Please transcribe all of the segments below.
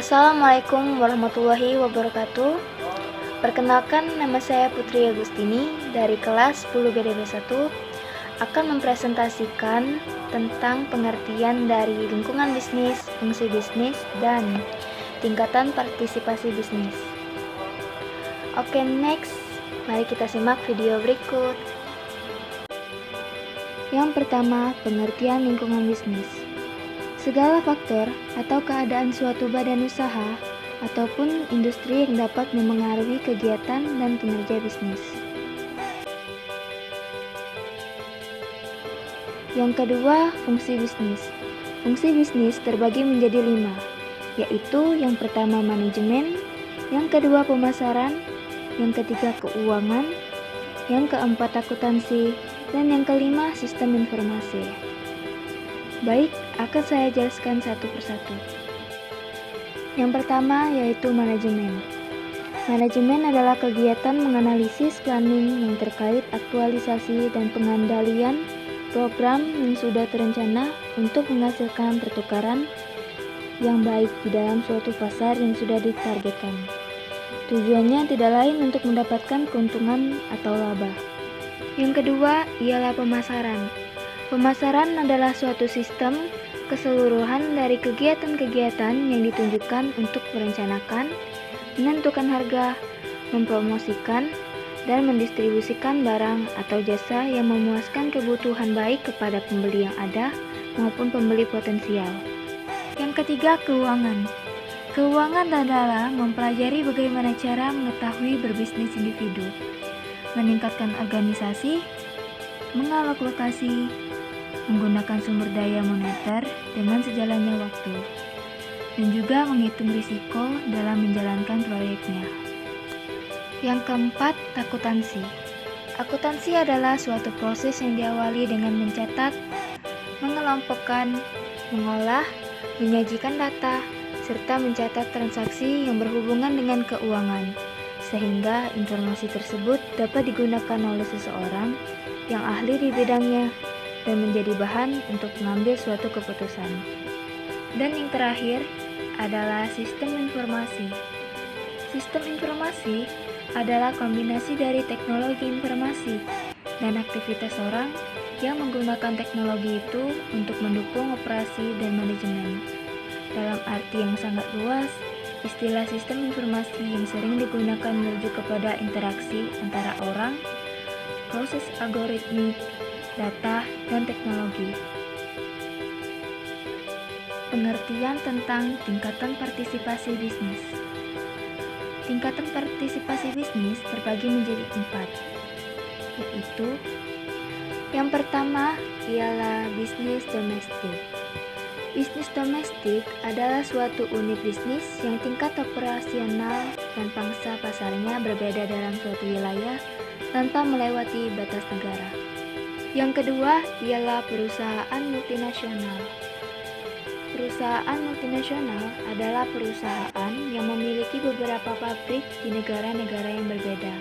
Assalamualaikum warahmatullahi wabarakatuh. Perkenalkan, nama saya Putri Agustini dari kelas 10 BDB 1 akan mempresentasikan tentang pengertian dari lingkungan bisnis, fungsi bisnis, dan tingkatan partisipasi bisnis. Oke, next. Mari kita simak video berikut. Yang pertama, pengertian lingkungan bisnis. Segala faktor atau keadaan suatu badan usaha ataupun industri yang dapat memengaruhi kegiatan dan kinerja bisnis. Yang kedua, fungsi bisnis. Fungsi bisnis terbagi menjadi 5, yaitu yang pertama manajemen, yang kedua pemasaran, yang ketiga keuangan, yang keempat akuntansi, dan yang kelima sistem informasi. Baik, akan saya jelaskan satu persatu. Yang pertama yaitu manajemen. Manajemen adalah kegiatan menganalisis planning yang terkait aktualisasi dan pengendalian program yang sudah terencana untuk menghasilkan pertukaran yang baik di dalam suatu pasar yang sudah ditargetkan. Tujuannya tidak lain untuk mendapatkan keuntungan atau laba. Yang kedua ialah pemasaran. Pemasaran adalah suatu sistem keseluruhan dari kegiatan-kegiatan yang ditunjukkan untuk merencanakan, menentukan harga, mempromosikan, dan mendistribusikan barang atau jasa yang memuaskan kebutuhan baik kepada pembeli yang ada maupun pembeli potensial. Yang ketiga, keuangan. Keuangan adalah mempelajari bagaimana cara mengetahui berbisnis individu, meningkatkan organisasi, mengalokasi, menggunakan sumber daya moneter dengan sejalannya waktu, dan juga menghitung risiko dalam menjalankan proyeknya. Yang keempat, akuntansi. Akuntansi adalah suatu proses yang diawali dengan mencatat, mengelompokkan, mengolah, menyajikan data, serta mencatat transaksi yang berhubungan dengan keuangan, sehingga informasi tersebut dapat digunakan oleh seseorang yang ahli di bidangnya dan menjadi bahan untuk mengambil suatu keputusan. Dan yang terakhir adalah sistem informasi. Sistem informasi adalah kombinasi dari teknologi informasi dan aktivitas orang yang menggunakan teknologi itu untuk mendukung operasi dan manajemen. Dalam arti yang sangat luas, istilah sistem informasi yang sering digunakan merujuk kepada interaksi antara orang, proses algoritmik, data, dan teknologi. Pengertian tentang tingkatan partisipasi bisnis. Tingkatan partisipasi bisnis terbagi menjadi 4, yaitu yang pertama ialah bisnis domestik. Bisnis domestik adalah suatu unit bisnis yang tingkat operasional dan pangsa pasarnya berbeda dalam suatu wilayah tanpa melewati batas negara. Yang kedua ialah perusahaan multinasional. Perusahaan multinasional adalah perusahaan yang memiliki beberapa pabrik di negara-negara yang berbeda.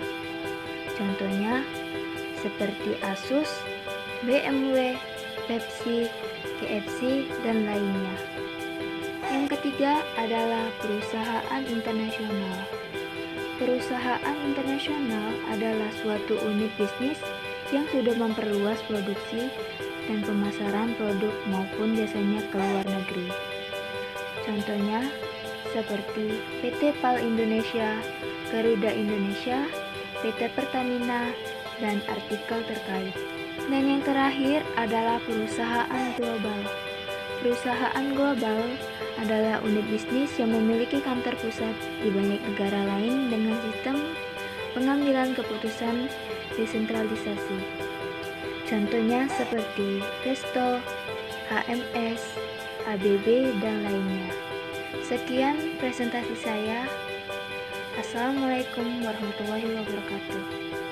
Contohnya seperti Asus, BMW, Pepsi, KFC, dan lainnya. Yang ketiga adalah perusahaan internasional. Perusahaan internasional adalah suatu unit bisnis yang sudah memperluas produksi dan pemasaran produk maupun jasanya ke luar negeri. Contohnya seperti PT PAL Indonesia, Garuda Indonesia, PT Pertamina, dan artikel terkait. Dan yang terakhir adalah perusahaan global. Perusahaan global adalah unit bisnis yang memiliki kantor pusat di banyak negara lain dengan sistem pengambilan keputusan desentralisasi. Contohnya seperti Resto, HMS, ABB, dan lainnya. Sekian presentasi saya. Assalamualaikum warahmatullahi wabarakatuh.